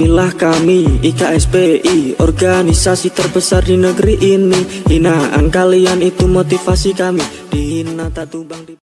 Inilah kami IKSPI, organisasi terbesar di negeri ini. Hinaan kalian itu motivasi kami, dihina tak tumbang di...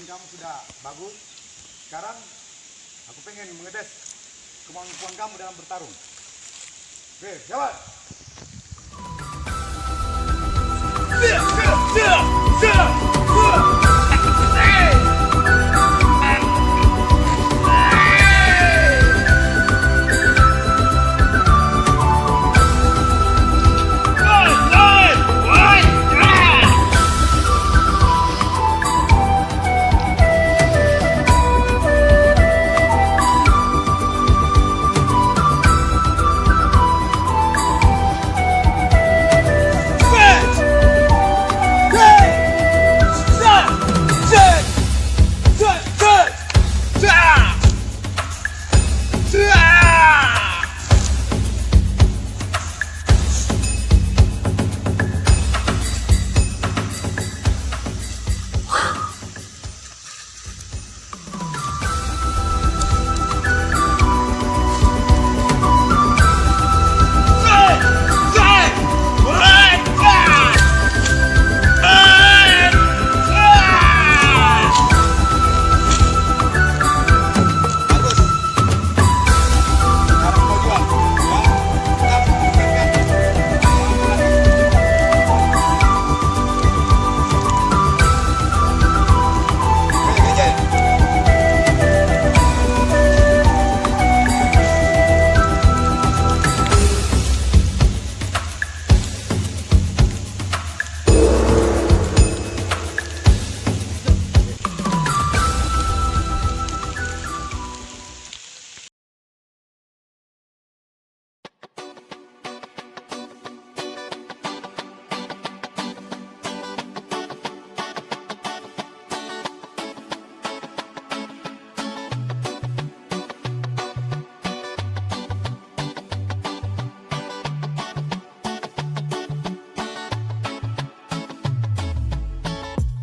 Kamu sudah bagus. Sekarang aku pengen mengetes kemampuan kamu dalam bertarung. Oke, jalan.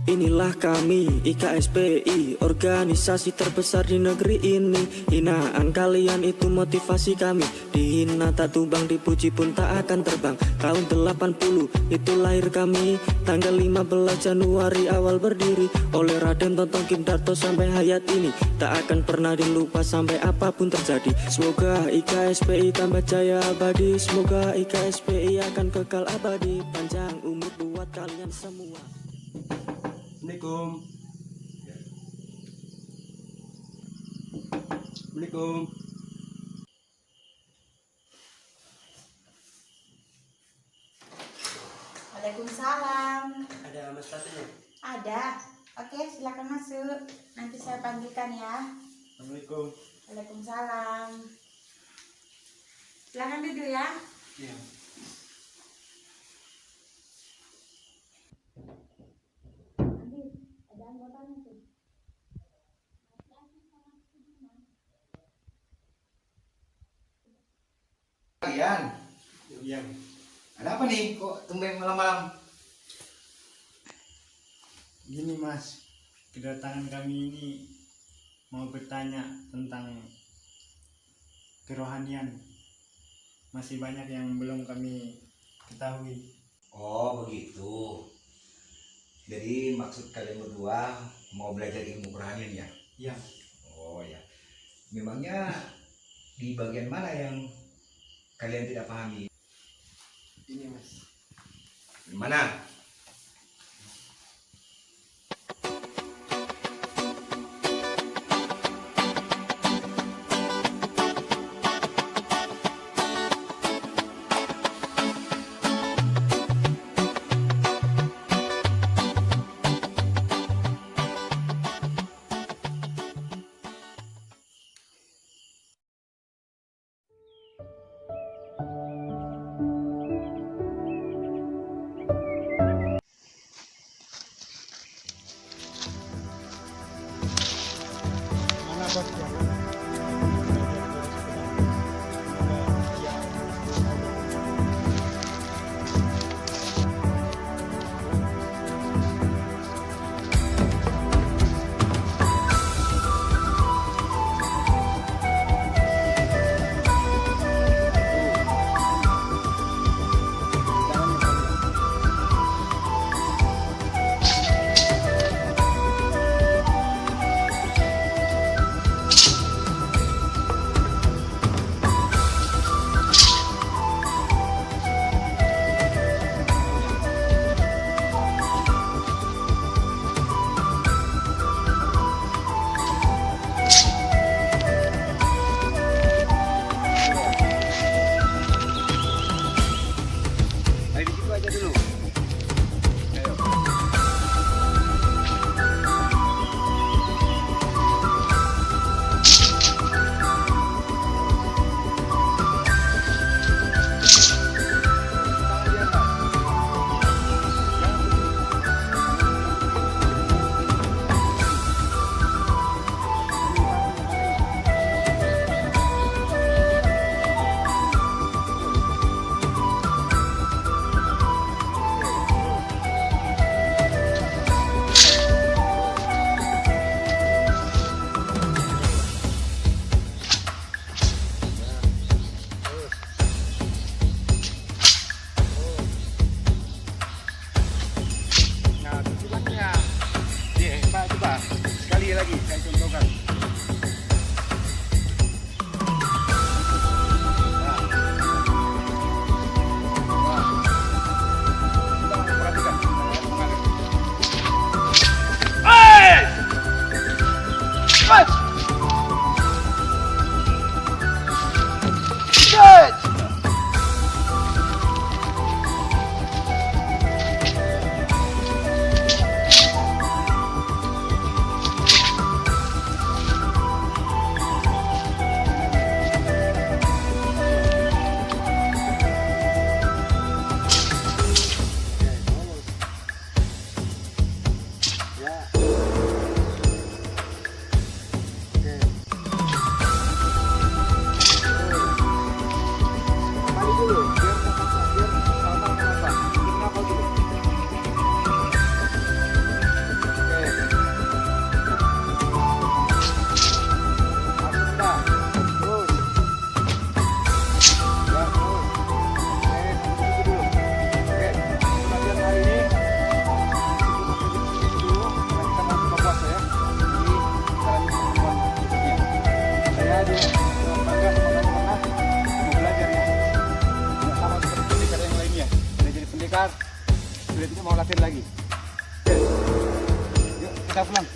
Inilah kami IKSPI, organisasi terbesar di negeri ini. Hinaan kalian itu motivasi kami. Dihina tak tumbang, dipuji pun tak akan terbang. Tahun 80 itu lahir kami. Tanggal 15 Januari awal berdiri. Oleh Raden Tontong Kim Darto sampai hayat ini. Tak akan pernah dilupa sampai apapun terjadi. Semoga IKSPI tambah jaya abadi. Semoga IKSPI akan kekal abadi. Panjang umur buat kalian semua. Assalamualaikum. Assalamualaikum. Waalaikumsalam. Ada Mas Fatihnya? Ada. Oke, silakan masuk. Nanti saya panggilkan ya. Assalamualaikum. Waalaikumsalam. Silakan duduk ya. Iya. Ada anggotanya tuh. Kalian, Iya. ada apa nih? Kok tumben malam-malam? Gini Mas, kedatangan kami ini mau bertanya tentang kerohanian. Masih banyak yang belum kami ketahui. Oh begitu. Jadi maksud kalian berdua mau belajar ilmu kerohanian ya? Iya. Oh ya. Memangnya di bagian mana yang kalian tidak pahami? Ini Mas. Di mana? Mana Bos? dia bangga sama kamu karena mau belajar ya. Nggak sama seperti pendekar yang lainnya. Udah jadi pendekar, sudah tidak mau latihan lagi. Yuk kita pulang.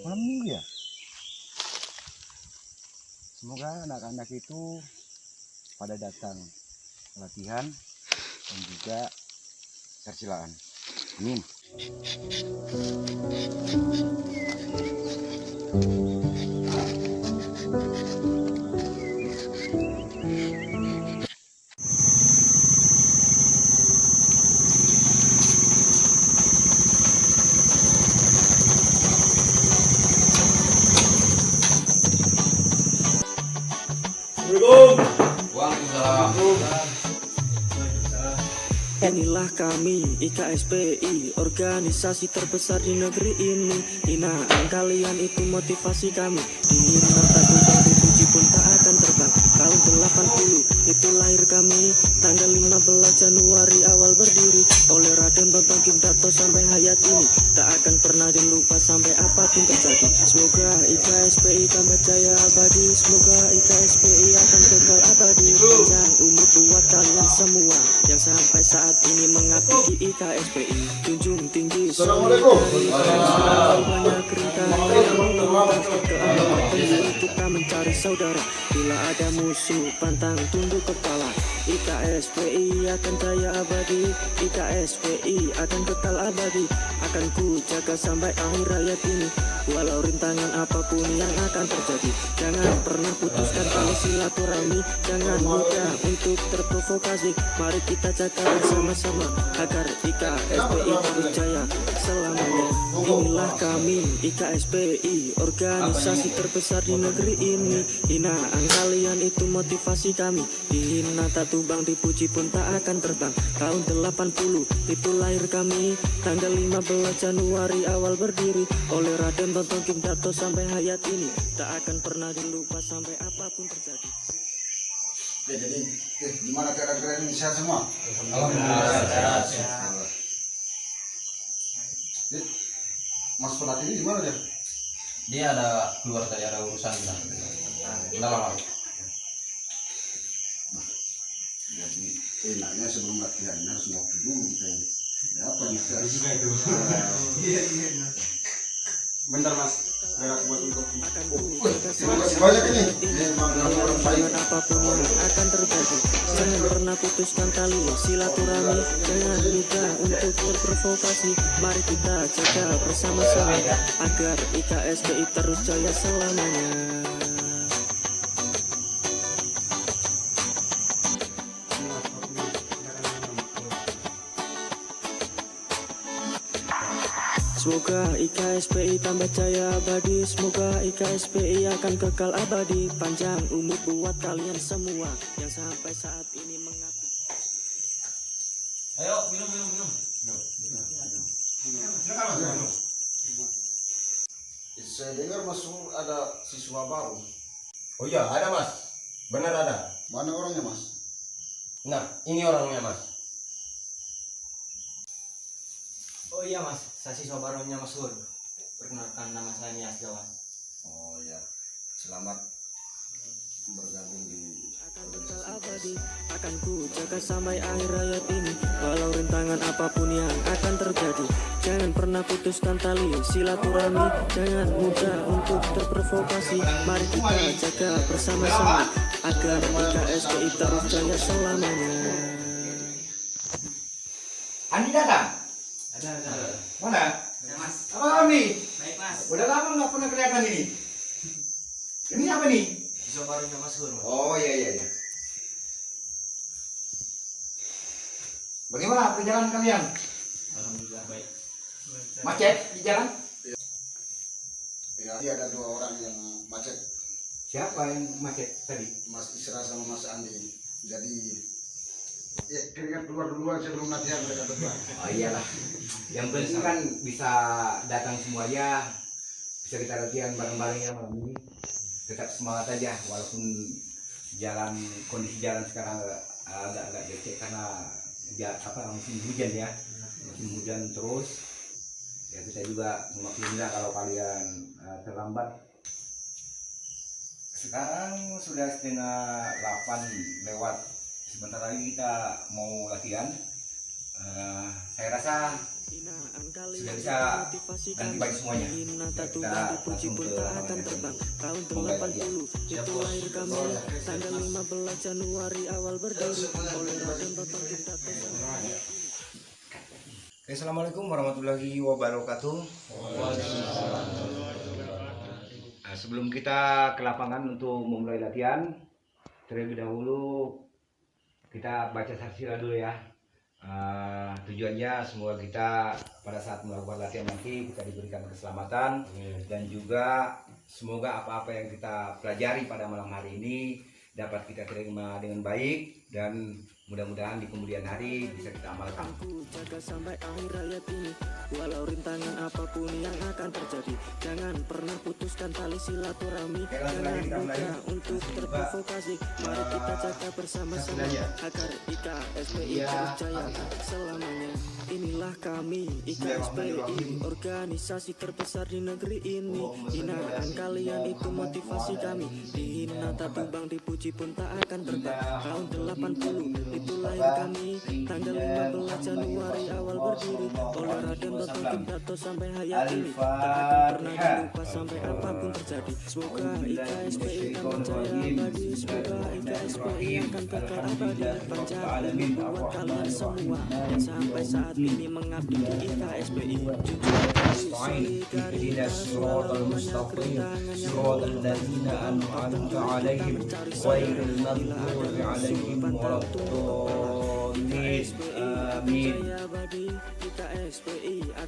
Malam minggu ya. Semoga anak-anak itu pada datang latihan dan juga persilaan. Amin. Inilah kami IKSPI, organisasi terbesar di negeri ini. Hinaan kalian itu motivasi kami. Dihina tak tumbang, dipuji pun tak akan terbang. Tahun 80 itu lahir kami, tanggal 15 Januari awal berdiri. Oleh Raden Bambang Kim Darto sampai hayat ini, tak akan pernah dilupa sampai apapun terjadi. Semoga IKSPI tambah jaya abadi, semoga IKSPI akan kekal abadi. Panjang umur buat kalian semua yang sampai saat ini mengabdi di IKSPI. Junjung tinggi solidaritas, banyak rintangan kita mencari saudara. Bila ada musuh pantang tunduk kepala. IKSPI akan jaya abadi, IKSPI akan kekal abadi. Akan ku jaga sampai akhir hayat ini, walau rintangan apapun yang akan terjadi. Jangan pernah putuskan tali silaturahmi, jangan mudah untuk terprovokasi. Mari kita jaga bersama-sama agar IKSPI terus jaya selamanya. Inilah kami IKSPI, organisasi terbesar di negeri ini. Hinaan kalian itu motivasi kami. Dihina tak tumbang, dipuji pun tak akan terbang. Tahun 80 itu lahir kami, tanggal 15 Januari awal berdiri. Oleh Raden Bambang Kim Darto sampai hayat ini, tak akan pernah dilupa sampai apapun terjadi. Oke, jadi gimana kira-kira ini sehat semua? Alhamdulillah. Mas pelatih ini gimana dia? Dia ada keluar tadi, ada urusan bilang. Enggak lama. Jadi enaknya sebelum latihan harus ngopi dulu kita ini. Ya apa nih? Iya. Bentar mas, biar aku buatin kopi. Terima kasih banyak ini. Jangan apapun yang akan terjadi, jangan pernah putuskan tali silaturahmi. Jangan mudah untuk terprovokasi. Mari kita jaga bersama-sama agar IKSPI terus jaya selamanya. Semoga IKSPI tambah jaya abadi, semoga IKSPI akan kekal abadi. Panjang umur buat kalian semua yang sampai saat ini mengabdi. Ayo minum. Saya dengar Mas ada siswa baru. Oh iya, ada mas. Benar ada. Mana orangnya Mas? Nah, ini orangnya mas. Oh iya mas, saya siswa barunya Mas Hur. Perkenalkan, nama saya Nias Jawan. Oh ya, selamat bergabung di Akan kekal abadi, akan ku jaga sampai akhir hayat ini. Walau rintangan apapun yang akan terjadi, jangan pernah putuskan tali silaturahmi. Jangan mudah untuk terprovokasi. Mari kita jaga bersama-sama agar IKSPI terus jaya selamanya. Andi datang? Ada. Mana? Mas. Apa Andi? Baik mas. Udah lama nggak pernah kelihatan ini. Ini apa nih? Siswa barunya Mas Hur, Mas. Oh iya. Bagaimana perjalanan kalian? Alhamdulillah baik. Macet di jalan? Ya, ada 2 orang yang macet, Siapa yang macet tadi? Mas Isra sama Mas Andi. Jadi ya keringat keluar duluan sebelum latihan mereka berdua. Oh iyalah. Yang penting kan bisa datang semuanya, bisa kita latihan bareng-bareng ya malam ini. Tetap semangat aja walaupun kondisi jalan sekarang agak becek karena musim hujan ya. Musim hujan terus. Ya kita juga memaklumi kalau kalian terlambat. Sekarang sudah setengah 8 lewat. Sebentar lagi kita mau latihan. Saya rasa sudah bisa ganti baju semuanya. Kita langsung ke terbang tahun 80 itu lahir kami tanggal 15 Januari awal berdiri oleh Raden Bapak kita. Assalamualaikum warahmatullahi wabarakatuh. Sebelum kita ke lapangan untuk memulai latihan, terlebih dahulu kita baca sarsila dulu ya. Tujuannya semoga kita pada saat melakukan latihan nanti kita diberikan keselamatan dan juga semoga apa-apa yang kita pelajari pada malam hari ini dapat kita terima dengan baik dan mudah-mudahan di kemudian hari bisa kita amalkan. Aku jaga sampai akhir hayat ini, walau rintangan apapun yang akan terjadi. Jangan pernah putuskan tali silaturahmi, jangan lupa untuk terprovokasi. Mari kita jaga bersama-sama agar IKSPI terus jaya selamanya. Inilah kami IKSPI, organisasi terbesar di negeri ini. Hinaan kalian itu motivasi kami, dihina tak tumbang, dipuji pun tak akan terbang. Tahun 80 itu lahir kami, tanggal 15 Januari awal berdiri oleh Raden Bapak Kintato sampai hayat ini. Tak akan pernah dilupa sampai apapun terjadi. Semoga IKSPI akan jaya abadi, semoga IKSPI akan kekal abadi. Panjang umur buat kalian semua yang sampai saat ini mengabdi di IKSPI. اهدنا الصراط المستقيم صراط الذين أنعمت عليهم غير المغضوب عليهم ولا الضالين آمين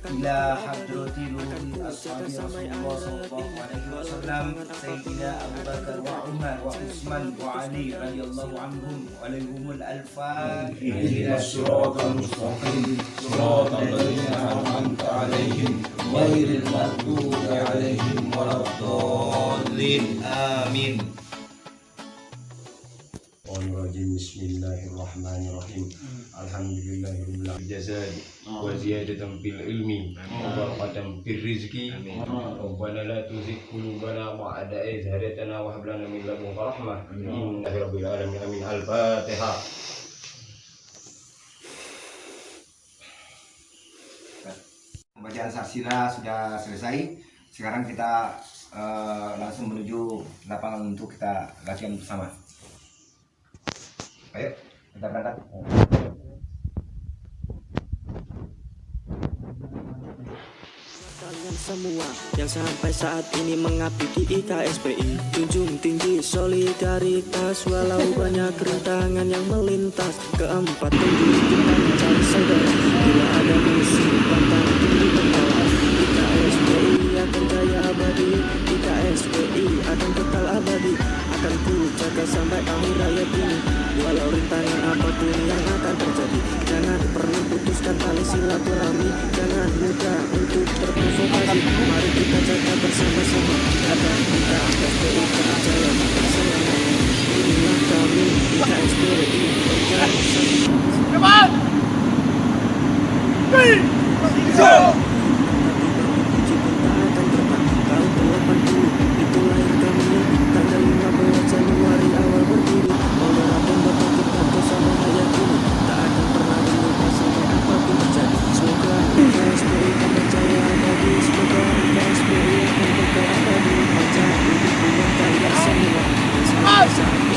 إلى حضرة نور أصحاب رسول الله صلى الله عليه وسلم سيدنا أبو بكر وعمر وعثمان وعلي رضي الله عنهم وعليهم الألفان اهدنا الصراط المستقيم صراط الذين أنعمت عليهم غير المغضوب عليهم ولا الضالين آمين بسم الله الرحمن الرحيم الحمد لله رب العالمين الجزاء وزيادة في العلم وبركة في الرزق ربنا لا تزغ قلوبنا بعد إذ هديتنا وهب لنا من لدنك رحمة إنك رب العالمين آمين. الفاتحة. Pembacaan sarsila sudah selesai. Sekarang kita langsung menuju lapangan untuk kita latihan bersama. Ayo, kita berangkat. Kalian semua yang sampai saat ini mengabdi di IKSPI, junjung tinggi solidaritas walau banyak rintangan yang melintas. Keempat pendiri kita mencari saudara, bila ada musuh pantang tinggi tertawa. IKSPI akan jaya abadi, IKSPI akan kekal abadi. Akan ku jaga sampai akhir hayat ini, walau rintangan apapun yang akan terjadi. Jangan pernah putuskan tali silaturahmi, jangan mudah untuk terprovokasi. Mari kita jaga bersama-sama agar kita IKSPI terjaya selamanya. Inilah kami IKSPI, organisasi tahun 80 itu lahir kami, tanggal 15 Januari awal berdiri oleh Raden Bapak Kintato sampai hayat ini. Tak akan pernah dilupa sampai apapun terjadi. Semoga IKSPI akan berjaya abadi, semoga IKSPI akan kekal abadi. Panjang hidup buat kalian semua yang sampai saat ini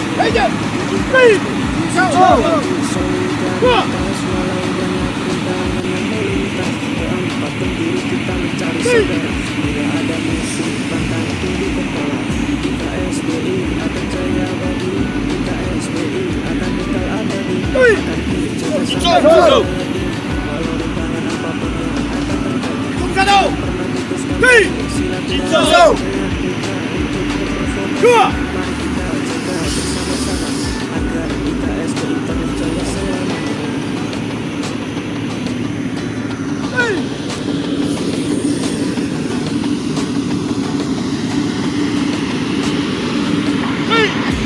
solidaritas walau banyak rintangan yang melintas. Keempat pendiri kita mencari saudara, bila ada musuh musuh pantang tunduk kepala. Jika SBI akan jaya abadi, jika SBI akan kekal abadi, akan ku jaga sampai akhir. Walau rintangan apapun yang akan terjadi, pernah putuskan silaturahmi. Mari kita jaga bersama-sama agar IKSPI terus jaya selamanya.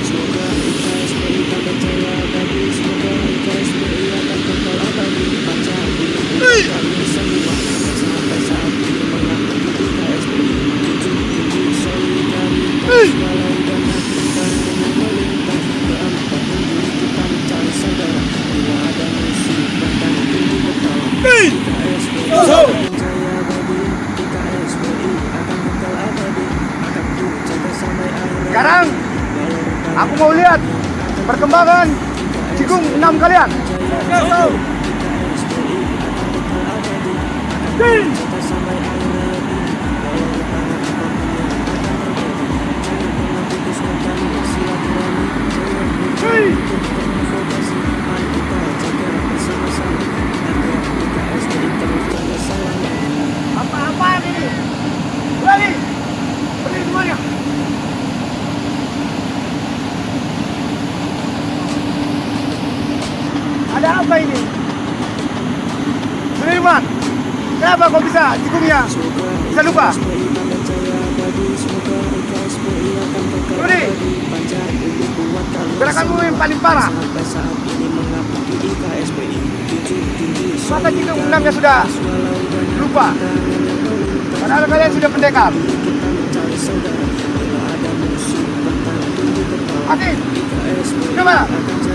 Semoga IKSPI tambah jaya abadi, semoga IKSPI akan kekal abadi. Baca buku kami semua yang sampai saat ini mengakui IKSPI. Junjung tinggi solidaritas, walau banyak rintangan yang melintas. Keempat diri kita mencari saudara, bila ada musuh pantang tunduk kepala. IKSPI akan jaya abadi, IKSPI akan kekal abadi, akan ku jaga sampai akhir. Sekarang aku mau lihat perkembangan Cikung 6 kalian. Apa-apaan ini? Berani! Berdiri semuanya! Ada apa ini? Suleiman, kenapa kau bisa cikungnya? Bisa lupa? Rudi, gerakanmu yang paling parah. Masa cikung 6-nya sudah lupa? Padahal kalian sudah pendekar. Akif, coba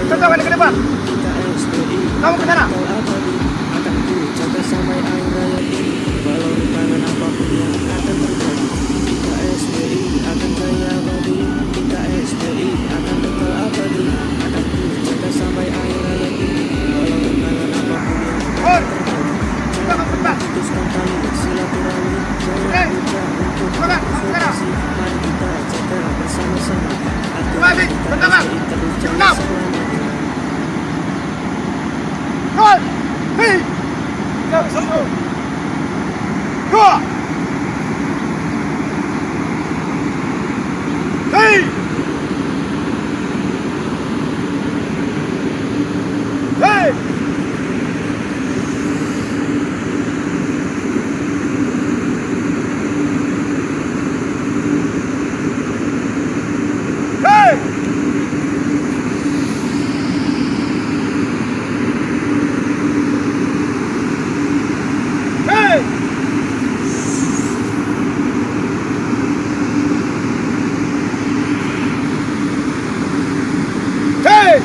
contohkan ke depan. Kamu ke sana. Akan ku jaga sampai akhir hayat ini, walau rintangan apapun yang akan terjadi. IKSPI akan jaya abadi, IKSPI akan kekal abadi, akan ku jaga sampai akhir hayat ini, walau rintangan apapun yang akan terjadi. Jangan putuskan tali silaturahmi, jangan lupa untuk advokasi. Mari kita jaga bersama-sama agar IKSPI terus jaya selamanya. Gol! Hei! Satu! Dua! Hei! Hei! Hei! Hei! Hei!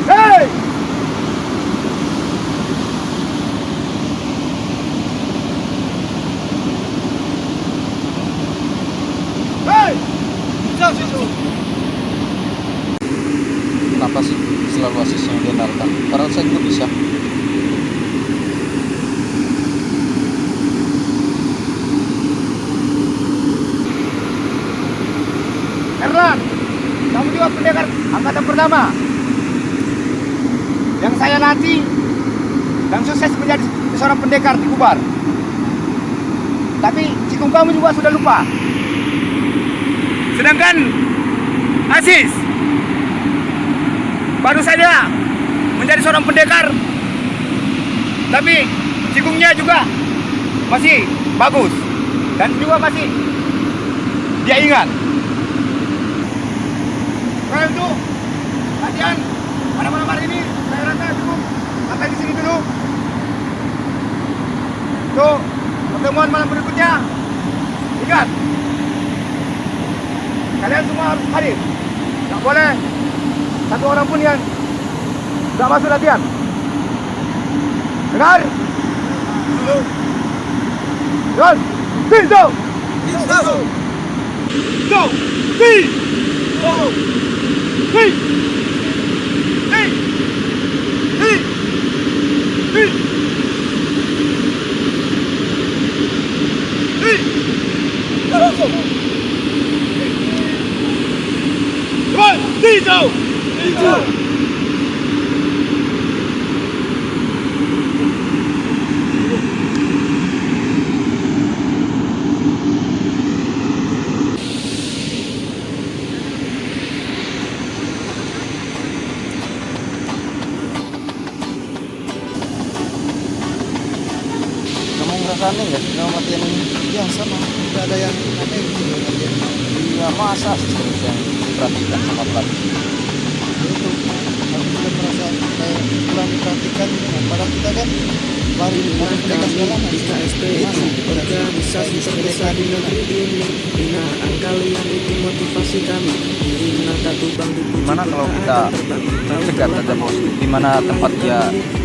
Hei! Hei! Kenapa sih selalu asis yang diandalkan? Karena saya juga bisa. Erlan, kamu juga pendekar angkatan pertama yang saya latih dan sukses menjadi seorang pendekar di Kubar. Tapi cikung kamu juga sudah lupa. Sedangkan Aziz baru saja menjadi seorang pendekar, tapi cikungnya juga masih bagus dan juga masih dia ingat. Karena itu latihan pada malam hari ini saya rasa cukup sampai di sini dulu. Untuk pertemuan malam berikutnya, ingat kalian semua harus hadir. Tidak boleh satu orang pun yang tidak masuk latihan. Dengar? John, Tiso! Tiso! Tiso! Kamu ngerasa aneh nggak sama latihan ini? Ya sama, tidak ada yang aneh gitu loh latihan. Iya, masa sih terus yang diperhatikan sama pelatih? Itu kalau kita merasa kayak kurang diperhatikan gitu kan. Padahal kita kan lari mereka sekarang di KSPI organisasi terbesar di negeri ini. Binaan kalian itu motivasi kami. Hina Tubang dipuji Gimana kalau kita cegat saja bos? Di mana tempat dia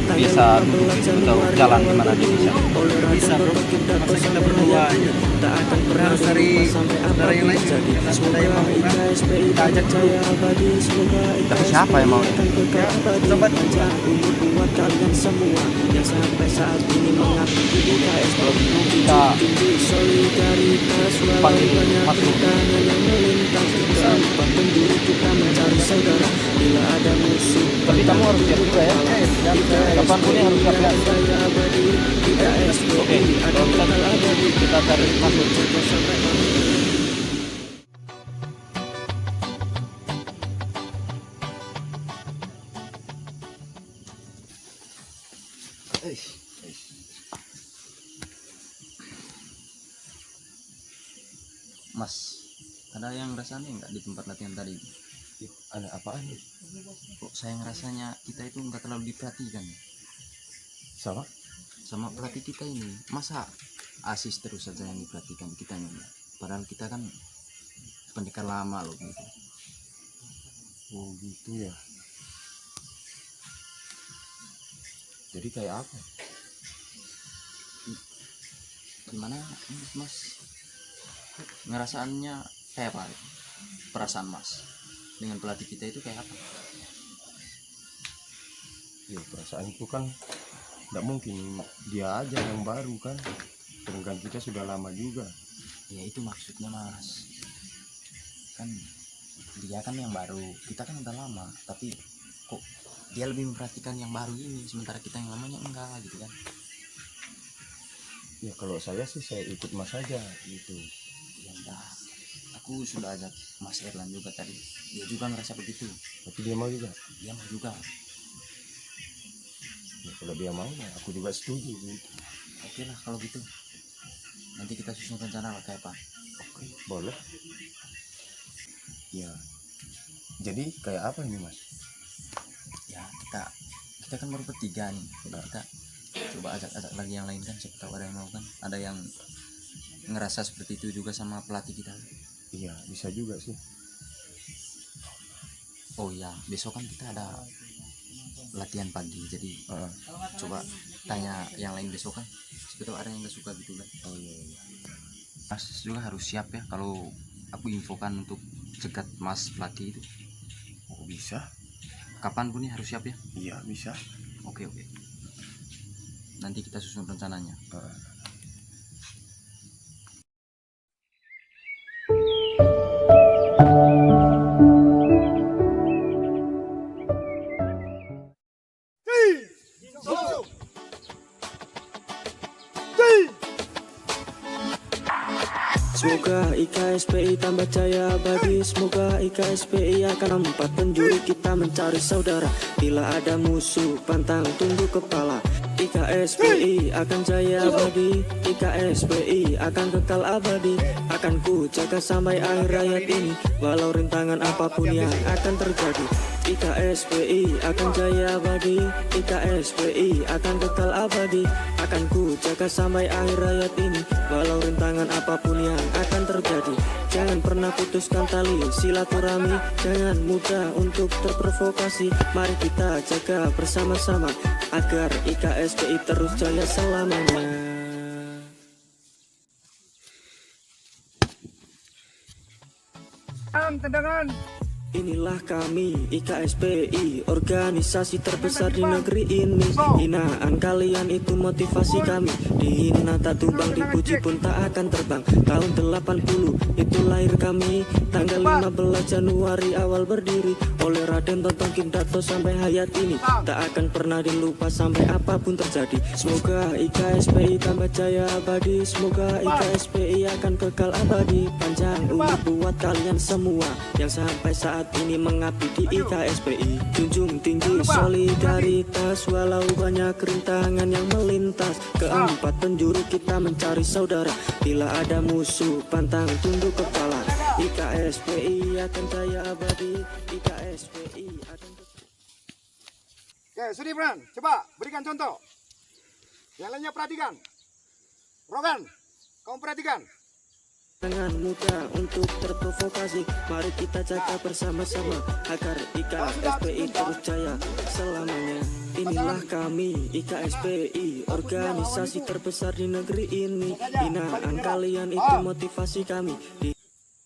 biasa duduk atau jalan di mana dia bisa? bisa bro, masa kita berdua aja. tak akan pernah Harus cari sampai saudara yang lain. jadi. Karena ada Semoga yang mau kan, IKSPI kita ajak dulu. jaya abadi. Semoga Tapi siapa yang mau? akan kekal abadi. coba. Panjang umur buat kalian semua yang sampai saat ini mengabdi di KSPI. Kita Tinggi solidaritas walau panggil banyak Mas Bro. rintangan yang melintas. Keempat penjuru kita mencari saudara. Bila ada musuh, Tapi kamu harus siap juga ya. Kapan pun harus siap ya. jaya abadi. IKSPI Oke, kalau kita kita cari masuk. Mas, ada yang rasanya nggak di tempat latihan tadi? Ada apaan? Kok saya ngerasanya kita itu nggak terlalu diperhatikan Sama? sama pelatih kita ini. Masa asis terus saja yang diperhatikan kita nih? Padahal kita kan pendekar lama loh gitu. Oh gitu ya. Jadi kayak apa? Gimana Mas? Ngerasaannya kayak apa? Perasaan Mas dengan pelatih kita itu kayak apa? Ya perasaanku kan nggak mungkin dia aja yang baru kan. Sedangkan kita sudah lama juga. Ya itu maksudnya Mas. Kan dia kan yang baru, kita kan udah lama, tapi kok dia lebih memperhatikan yang baru ini sementara kita yang lamanya enggak gitu kan. Ya kalau saya sih saya ikut Mas saja gitu. Ya udah, aku sudah ajak Mas Erlan juga tadi, dia juga ngerasa begitu, Tapi dia mau juga. dia mau juga. Ya, kalau dia mau ya aku juga setuju gitu. Oke lah kalau gitu, nanti kita susun rencana lah kayak apa. Oke, boleh. Ya. Jadi kayak apa ini Mas? Ya kita kan baru bertiga nih, jadi kita coba ajak lagi yang lain kan, siapa tahu ada yang mau kan, ada yang ngerasa seperti itu juga sama pelatih kita. Iya bisa juga sih. Oh iya, besok kan kita ada latihan pagi, jadi coba tanya yang lain besok kan, siapa tahu ada yang nggak suka gitu kan. Oh iya, iya. Mas juga harus siap ya kalau aku infokan untuk cegat Mas pelatih itu. Oh bisa? Kapan pun nih harus siap ya. Iya bisa. Oke. Nanti kita susun rencananya. Semoga IKSPI tambah jaya abadi. Semoga IKSPI akan empat penjuru kita mencari saudara. Bila ada musuh pantang tunduk kepala. IKSPI akan jaya abadi. IKSPI akan kekal abadi. Akan ku jaga sampai akhir hayat ini. Walau rintangan apapun yang akan terjadi. IKSPI akan jaya abadi. IKSPI akan kekal abadi. Akan ku jaga sampai akhir hayat ini. Walau rintangan apapun yang akan terjadi. Jangan pernah putuskan tali silaturahmi. Jangan mudah untuk terprovokasi. Mari kita jaga bersama-sama agar IKSPI terus jaya selamanya. Tendangan Inilah kami IKSPI, organisasi terbesar di negeri ini. Hinaan kalian itu motivasi kami. Dihina tak tumbang, dipuji pun tak akan terbang. Tahun 80 itu lahir kami. Tanggal 15 Januari awal berdiri. Oleh Raden Tontong Kim Dato sampai hayat ini. Tak akan pernah dilupa sampai apapun terjadi. Semoga IKSPI tambah jaya abadi. Semoga IKSPI akan kekal abadi. Panjang umur buat kalian semua yang sampai saat ini mengabdi di IKSPI. Junjung tinggi solidaritas walau banyak rintangan yang melintas. Keempat penjuru kita mencari saudara. Bila ada musuh pantang tunduk kepala. IKSPI akan jaya abadi. IKSPI akan Oke, Sudi Bran, coba berikan contoh. Yang lainnya perhatikan. Rogan, kamu perhatikan. Jangan mudah untuk terprovokasi. Mari kita jaga bersama-sama agar IKSPI terus jaya selamanya. Inilah kami IKSPI, organisasi terbesar di negeri ini. Hinaan kalian itu motivasi kami.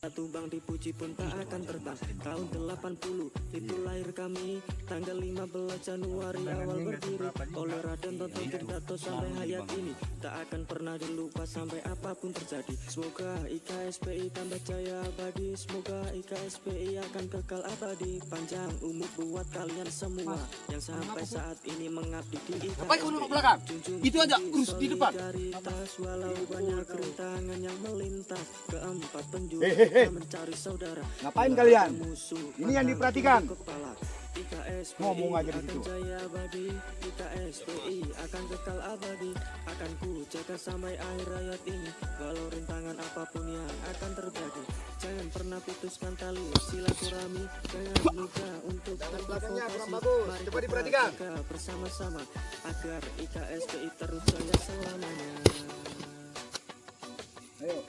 Tumbang dipuji pun tak akan terbang. Tahun 80 itu lahir kami. Tanggal 15 Januari awal berdiri. Oleh Raden Tontong Kim Dato sampai hayat ini. Tak akan pernah dilupa sampai apapun terjadi. Semoga IKSPI tambah jaya abadi. Semoga IKSPI akan kekal abadi. Panjang umur buat kalian semua yang sampai saat ini mengabdi di IKSPI. Baik, duduk belakang. Itu aja, urus di depan. Solidaritas walau banyak rintangan yang melintas. Keempat penjuru mencari saudara. Ngapain kalian? Ini yang diperhatikan. Ngomong aja di situ. IKSPI akan kekal abadi. Akan ku jaga sampai akhir hayat ini. Walau rintangan apapun yang akan terjadi. Jangan pernah putuskan tali silaturahmi. Jangan lupa untuk terprovokasi. Mari Coba diperhatikan. kita jaga bersama-sama agar IKSPI terus jaya selamanya. Ayo.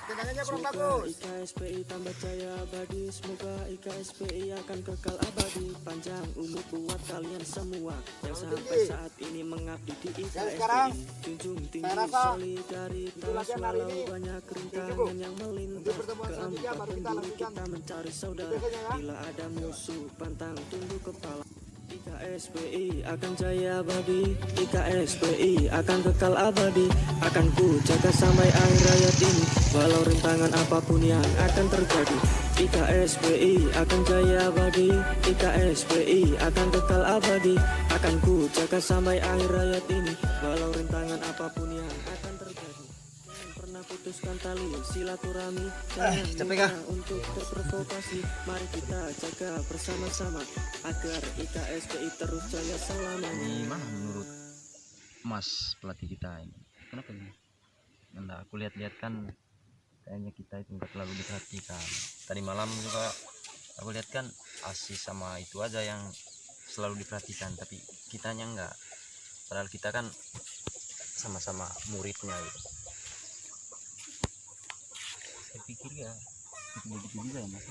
Tendangannya kurang Semoga bagus. IKSPI tambah jaya abadi. Semoga IKSPI akan kekal abadi. Panjang umur buat kalian semua yang sampai saat ini mengabdi di sekarang, IKSPI. Junjung tinggi saya rasa solidaritas latihan hari walau ini banyak rintangan cukup. yang Untuk melintas. pertemuan selanjutnya Keempat baru kita penjuru lanjutkan kita mencari saudara. biasanya ya. Bila ada musuh pantang tunduk kepala. IKSPI akan jaya abadi. IKSPI akan kekal abadi. Akan ku jaga sampai akhir hayat ini. Walau rintangan apapun yang akan terjadi. IKSPI akan jaya abadi. IKSPI akan kekal abadi. Akan ku jaga sampai akhir hayat ini. Walau rintangan apapun yang akan terjadi. Jangan pernah putuskan tali silaturahmi. Jangan mudah untuk terprovokasi. Mari kita jaga bersama-sama agar IKSPI terus jaya selamanya. Gimana menurut Mas pelatih kita ini? Kenapa ini? Nah, aku lihat-lihat kan kayaknya kita itu nggak terlalu diperhatikan. Tadi malam juga aku lihat kan Asis sama itu aja yang selalu diperhatikan, tapi kitanya enggak. Padahal kita kan sama-sama muridnya gitu. Saya pikir ya begitu juga ya Mas,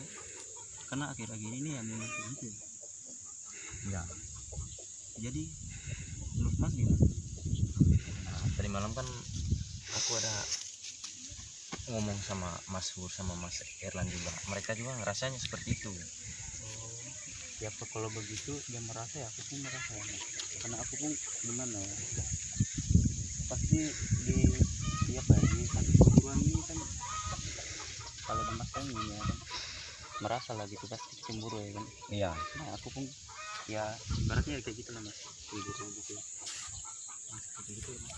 karena akhir-akhir ini ya memang begitu. Ya. Jadi menurut Mas gimana? Nah, tadi malam kan aku ada ngomong sama Mas Hur sama Mas Erlan juga. Mereka juga ngerasanya seperti itu. Ya kalau begitu dia merasa, ya aku pun merasa ya Mas. Karena aku pun gimana ya, pasti di apa ya, di satu perguruan ini kan kalau di Mas kan ini ya kan merasa lah gitu, pasti cemburu ya kan. Iya. Nah aku pun ya ibaratnya kayak gitu lah Mas, cemburu gitu. Nah, seperti itu ya Mas.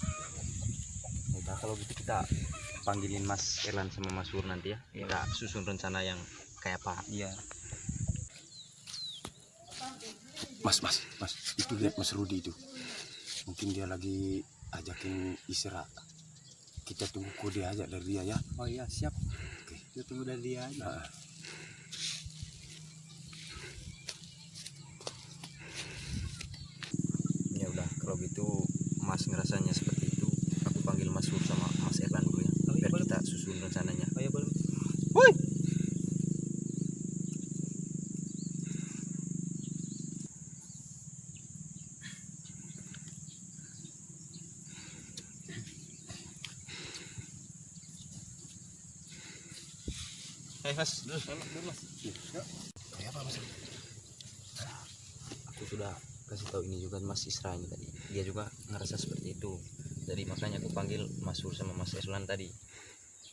Udah kalau gitu kita panggilin Mas Erlan sama Mas Hur nanti ya. Kita susun rencana yang kayak apa. Iya. Mas, itu lihat Mas Rudi itu. Mungkin dia lagi ajakin istirahat. Kita tunggu kode aja dari dia ya. Oh iya siap. Oke. Kita tunggu dari dia aja. Nah, Ya udah kalau gitu Mas ngerasanya seperti itu, aku panggil Mas Hur sama Mas Erlan dulu ya. Biar kita susun rencananya. Oh iya boleh. Mas, dulu mas. Apa mas? Aku sudah kasih tahu ini juga Mas Isra ini tadi. Dia juga ngerasa seperti itu. Jadi makanya aku panggil Mas Sur sama Mas Eslan tadi.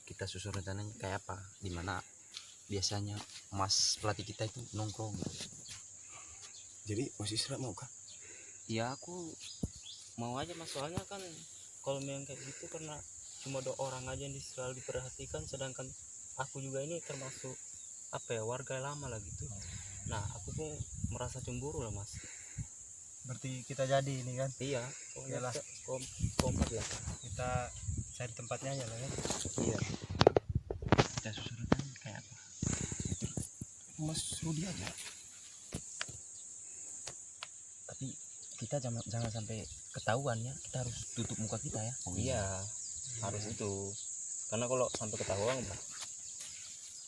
Kita susun rencananya kayak apa? Dimana biasanya Mas pelatih kita itu nongkrong. Jadi Mas Isra mau kah? Ya aku mau aja Mas, soalnya kan kalau memang kayak gitu karena cuma 2 orang aja yang selalu diperhatikan, sedangkan aku juga ini termasuk apa ya, warga lama lah gitu. Nah aku pun merasa cemburu lah Mas. Berarti kita jadi ini kan, Iya, Iyalah. kompak ya. kita cari tempatnya aja lah ya. Iya. Kita susun rencananya kayak apa? Mas Rudi aja. Tapi kita jangan sampai ketahuan ya, kita harus tutup muka kita ya. Iya, harus itu, karena kalau sampai ketahuan udah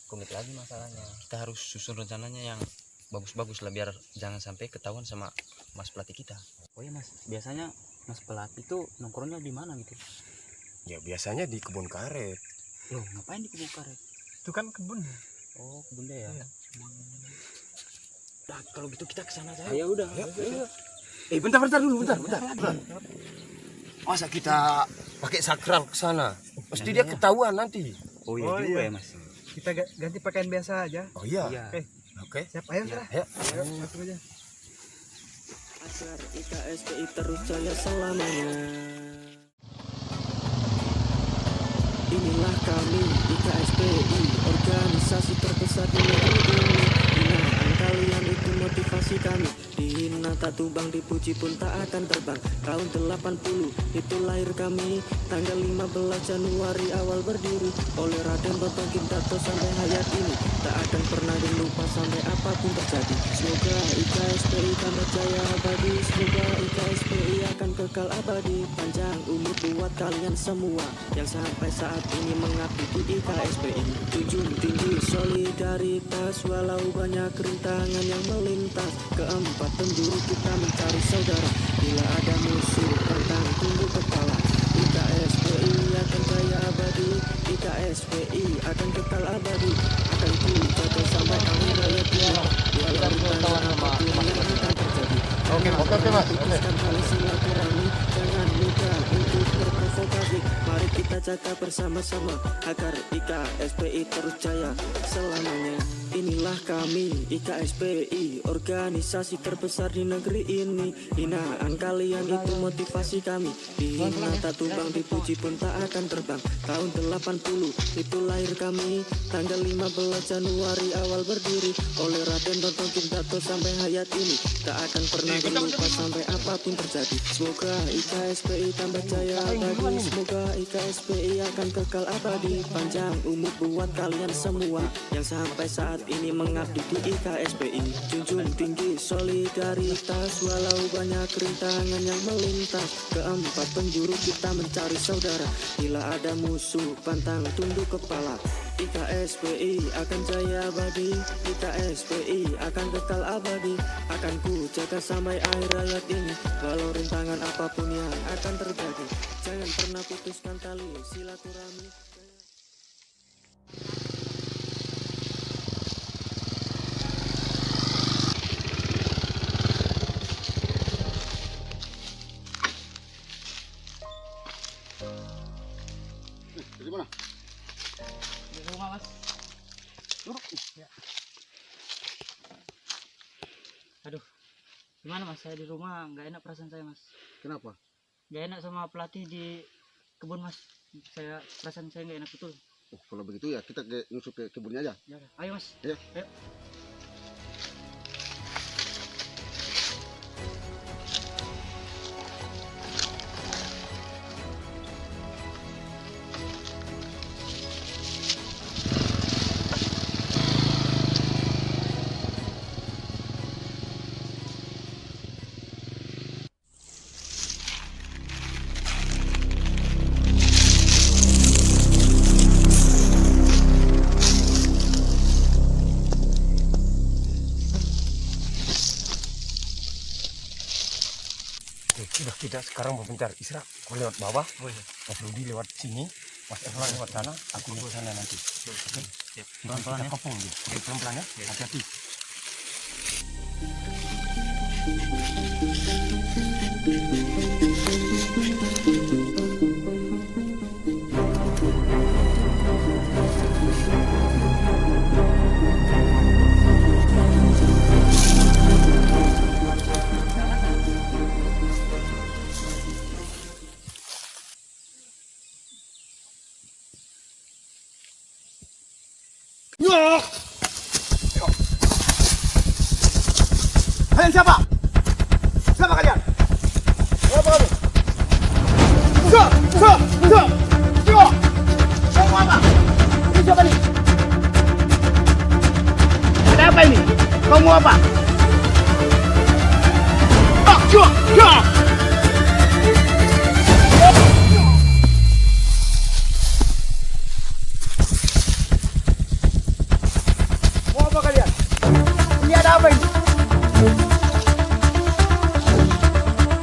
komit lagi masalahnya. Kita harus susun rencananya yang bagus-bagus lah, biar jangan sampai ketahuan sama Mas pelatih kita. Oh iya Mas, biasanya Mas pelatih tuh nongkrongnya di mana gitu? Ya biasanya di kebun karet. Loh, ngapain di kebun karet? Itu kan kebun. Oh, kebun deh ya. Iya. Nah, kalau gitu kita ke sana aja. Ya udah. Bentar dulu, bentar. Masa kita pakai sakral ke sana? Pasti dia ketahuan nanti. Oh iya Oh, juga iya. ya Mas. Kita ganti pakaian biasa aja. Oh iya. Iya. Oke. Siap, ayo Sra. Ya. Ayo, masuk aja. Agar IKSPI terus jaya selamanya. Inilah kami IKSPI, organisasi terbesar di negeri ini. Hinaan kalian itu motivasi kami. Dihina tak tumbang, dipuji pun tak akan terbang. Tahun 80 itu lahir kami. Tanggal 15 Januari awal berdiri. Oleh Raden Bambang Kintato sampai hayat ini. Tak akan pernah dilupa sampai apapun terjadi. Semoga IKSPI tambah jaya abadi. Semoga IKSPI akan kekal abadi. Panjang umur buat kalian semua yang sampai saat ini mengabdi di IKSPI. Junjung tinggi solidaritas walau banyak rintangan yang melintas. Keempat penjuru kita mencari saudara. Bila ada musuh pantang tunduk kepala. IKSPI akan jaya abadi. IKSPI akan kekal abadi. Akan ku jaga sampai akhir hayat ini. Walau rintangan apapun yang akan terjadi. Oke Mas. Putuskan tali silaturahmi, jangan mudah untuk berprovokasi. Mari kita jaga bersama-sama agar IKSPI terus jaya selamanya. Inilah kami IKSPI, organisasi terbesar di negeri ini. Hinaan kalian itu motivasi kami. Dihina tak tumbang, dipuji pun tak akan terbang. Tahun 80 itu lahir kami. Tanggal 15 Januari awal berdiri. Oleh Raden Bambang Kintato sampai hayat ini. Tak akan pernah dilupa sampai apapun terjadi. Semoga IKSPI tambah jaya abadi. Semoga IKSPI akan kekal abadi. Panjang umur buat kalian semua yang sampai saat ini mengabdi di IKSPI. Junjung tinggi solidaritas walau banyak rintangan yang melintas. Keempat penjuru kita mencari saudara. Bila ada musuh pantang tunduk kepala. IKSPI akan jaya abadi. IKSPI akan kekal abadi. Akan ku jaga sampai akhir hayat ini. Walau rintangan apapun yang akan terjadi. Jangan pernah putuskan tali silaturahmi. Dari mana? Di rumah Mas. Ya. Aduh, gimana Mas? Saya di rumah nggak enak perasaan saya Mas. Kenapa? Nggak enak sama pelatih di kebun Mas. Perasaan saya nggak enak betul. Oh, kalau begitu ya kita nyusup ke kebunnya aja. Ya, udah. Ayo Mas. Ayo. Ayo. Sudah kita sekarang mau bentar. Isra, kau lewat bawah. Mas Rudi lewat sini. Mas Erlang lewat sana. Aku lewat sana nanti. Oke. Pelan-pelan ya. Kopong dia. Pelan-pelan ya. Hati-hati. Kalian siapa? Siapa kalian? Siapa kamu? Kamu apa? Ini siapa nih? Ada apa ini? Kamu apa? Mau apa kalian? Ini ada apa ini?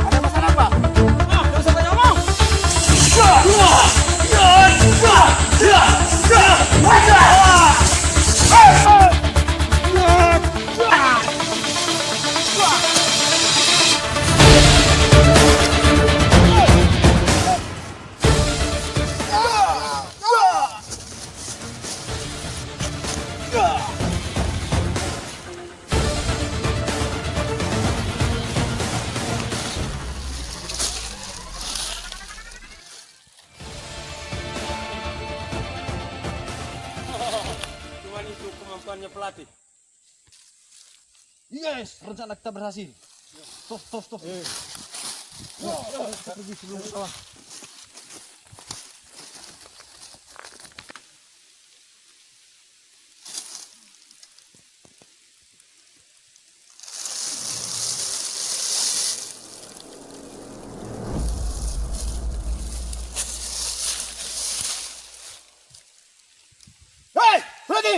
Ada masalah apa? Jangan sampai ngomong. Cuma itu kemampuannya pelatih. Yes, rencana kita berhasil. Stop. Pergi sebelum kalah. Hei, berhenti!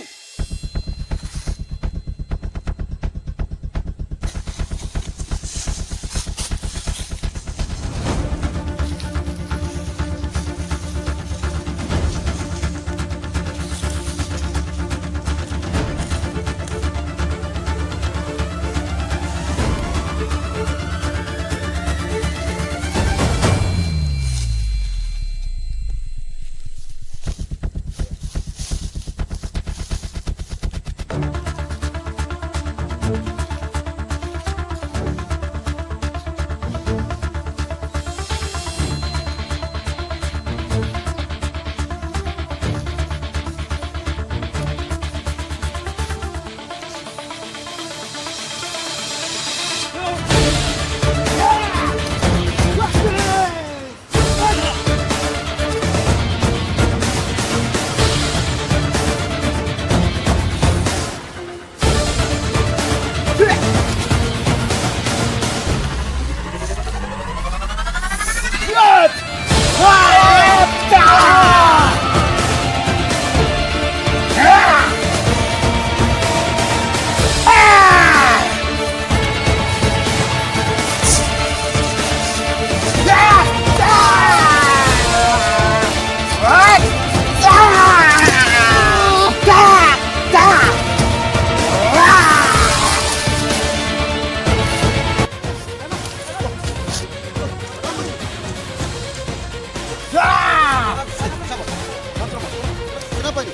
Kenapa ini?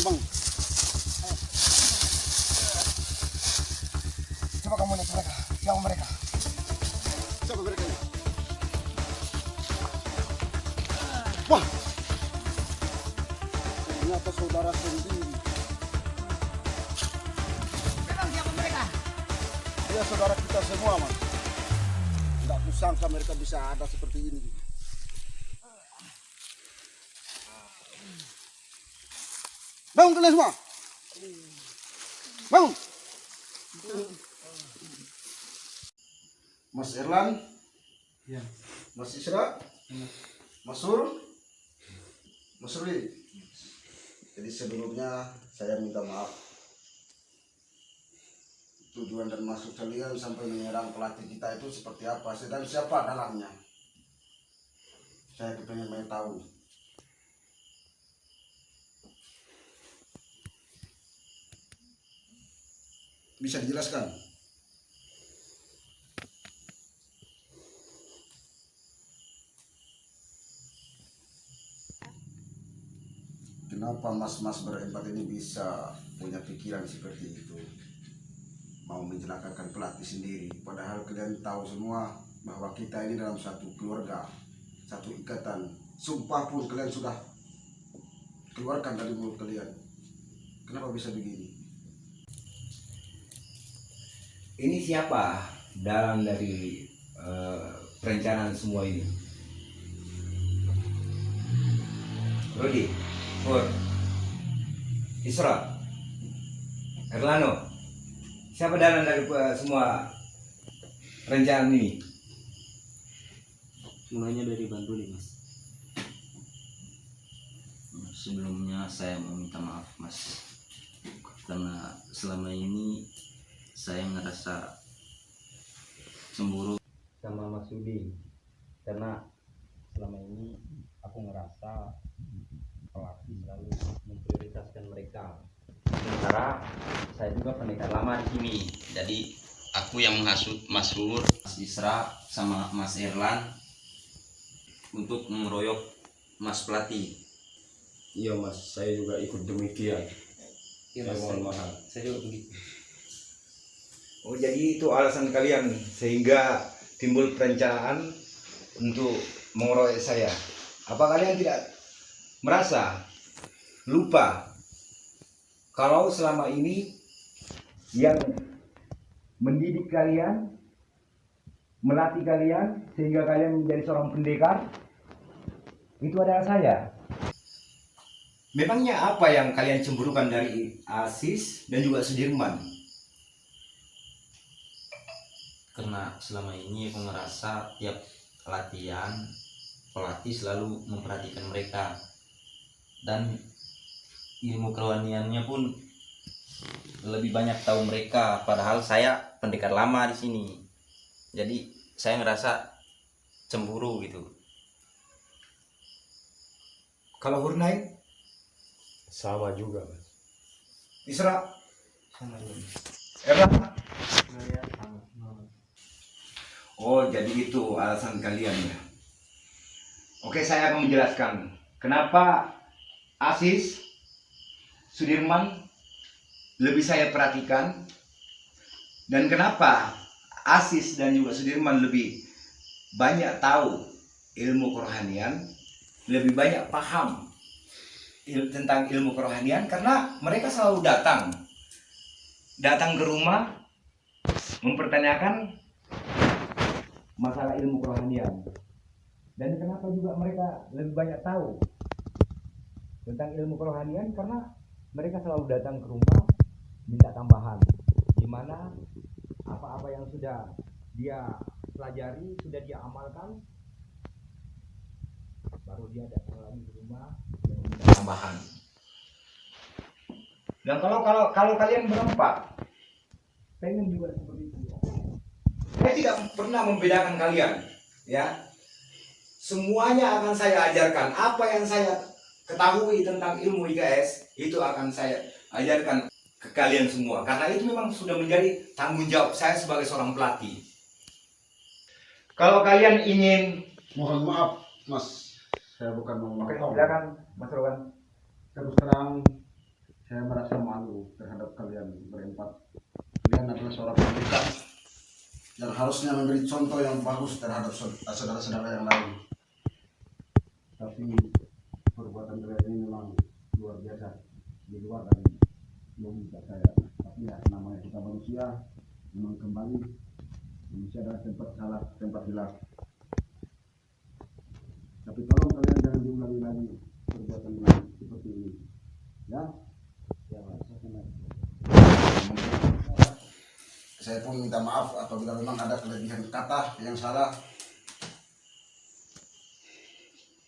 Bang. Coba kamu lihat mereka. Siapa mereka? Siapa mereka ini? Wah! Ternyata saudara sendiri. Memang siapa mereka? Dia saudara kita semua, Mas. Tidak kusangka mereka bisa ada seperti ini. Bangun kalian semua. Bangun. Mas Erlan. Ya. Mas Isra. Mas Sur. Mas Ruli. Jadi sebelumnya saya minta maaf. Tujuan dan maksud kalian sampai menyerang pelatih kita itu seperti apa dan siapa dalangnya. Saya kepengen main tahu. Bisa dijelaskan? Kenapa mas-mas berempat ini bisa punya pikiran seperti itu? Mau mencelakakan pelatih sendiri. Padahal kalian tahu semua bahwa kita ini dalam satu keluarga, satu ikatan. Sumpah pun kalian sudah keluarkan dari mulut kalian. Kenapa bisa begini? Ini siapa dalam dari perencanaan semua ini? Rudi, Pur, Isra, Erlano. Siapa dalam dari semua rencana ini? Mulainya dari Bandul Mas. Sebelumnya saya mau minta maaf Mas, karena selama ini saya ngerasa cemburu Sama Mas Yudi, karena selama ini aku ngerasa pelatih selalu memprioritaskan mereka. Sementara saya juga pendekar lama di sini, jadi aku yang menghasut Mas Hur, Mas Isra sama Mas Erlan untuk mengeroyok Mas pelatih. Iya mas, saya juga ikut demikian. Iya, Mas, Saya mohon maaf. saya juga begitu. Oh, jadi itu alasan kalian sehingga timbul perencanaan untuk mengeroyok saya. Apa kalian tidak merasa lupa kalau selama ini yang mendidik kalian, melatih kalian sehingga kalian menjadi seorang pendekar itu adalah saya? Memangnya apa yang kalian cemburukan dari Asis dan juga Sudirman? Karena selama ini aku ngerasa tiap latihan pelatih selalu memperhatikan mereka, dan ilmu kerohaniannya pun lebih banyak tahu mereka, padahal saya pendekar lama di sini. Jadi saya ngerasa cemburu gitu. Kalau Hurnain, Sama juga mas. Isra, Sama juga. Erla. Saya sama. Oh, jadi itu alasan kalian ya. Oke, saya akan menjelaskan kenapa Asis, Sudirman lebih saya perhatikan, dan kenapa Asis dan juga Sudirman lebih banyak tahu ilmu kerohanian, lebih banyak paham tentang ilmu kerohanian, karena mereka selalu datang ke rumah mempertanyakan masalah ilmu kerohanian. Dan kenapa juga mereka lebih banyak tahu tentang ilmu kerohanian, karena mereka selalu datang ke rumah minta tambahan, di mana apa-apa yang sudah dia pelajari, sudah dia amalkan, baru dia datang lagi ke rumah dan minta tambahan. Dan kalau kalian berempat pengen juga seperti itu, saya tidak pernah membedakan kalian, ya. Semuanya akan saya ajarkan. Apa yang saya ketahui tentang ilmu IKS itu akan saya ajarkan ke kalian semua, karena itu memang sudah menjadi tanggung jawab saya sebagai seorang pelatih. Kalau kalian ingin, Mohon maaf mas, saya bukan mau oke, memotong. silakan Mas Rowan. Terus terang saya merasa malu terhadap kalian berempat. Kalian adalah seorang pendekar yang harusnya memberi contoh yang bagus terhadap saudara-saudara yang lain. Tapi perbuatan kalian ini memang luar biasa, di luar dari logika saya. Tapi ya namanya kita manusia, memang kembali manusia adalah tempat salah, tempat hilaf. Tapi tolong kalian jangan diulangi lagi perbuatan seperti ini, ya. Saya pun minta maaf apabila memang ada kelebihan kata yang salah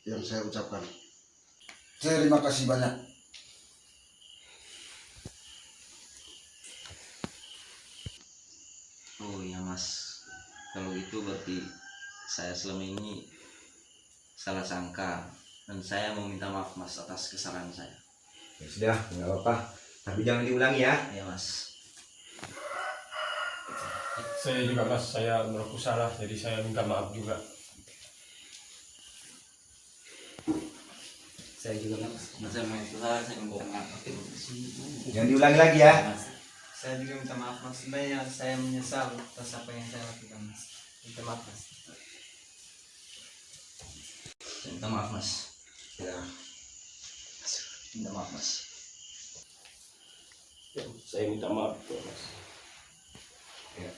yang saya ucapkan. Terima kasih banyak. Oh ya Mas, kalau itu berarti saya selama ini salah sangka dan saya mau minta maaf Mas atas kesalahan saya. Ya sudah, nggak apa-apa. Tapi jangan diulangi ya. Ya Mas. Saya juga Mas, saya mengaku salah, jadi saya minta maaf juga. Saya juga Mas. Saya mau salah, saya minta maaf. Jangan diulangi lagi ya. Saya juga minta maaf Mas. Sebenarnya saya menyesal atas apa yang saya lakukan Mas. Minta maaf Mas. Saya minta maaf Mas. Ya. Minta maaf Mas. Ya, saya minta maaf juga, Mas. Ya.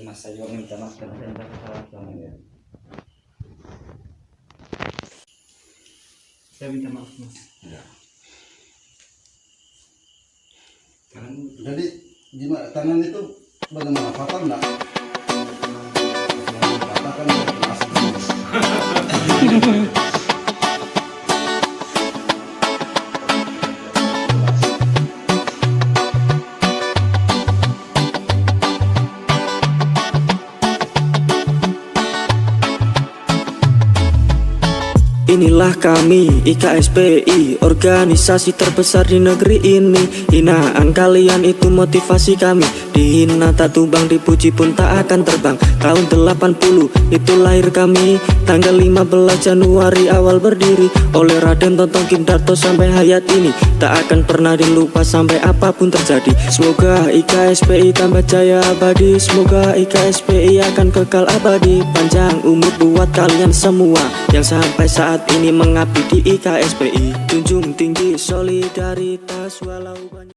Mas, saya juga minta maaf karena saya tidak salah selama ini. Saya minta maaf Mas. Jadi gimana tangan itu bagaimana fatal enggak? Patah kan Inilah kami IKSPI, organisasi terbesar di negeri ini. Hinaan kalian itu motivasi kami. Dihina tak tumbang, dipuji pun tak akan terbang. Tahun 80 itu lahir kami. Tanggal 15 Januari awal berdiri. Oleh Raden Tontong Kim Darto sampai hayat ini. Tak akan pernah dilupa sampai apapun terjadi. Semoga IKSPI tambah jaya abadi. Semoga IKSPI akan kekal abadi. Panjang umur buat kalian semua yang sampai saat ini mengabdi di IKSPI. Junjung tinggi solidaritas walau banyak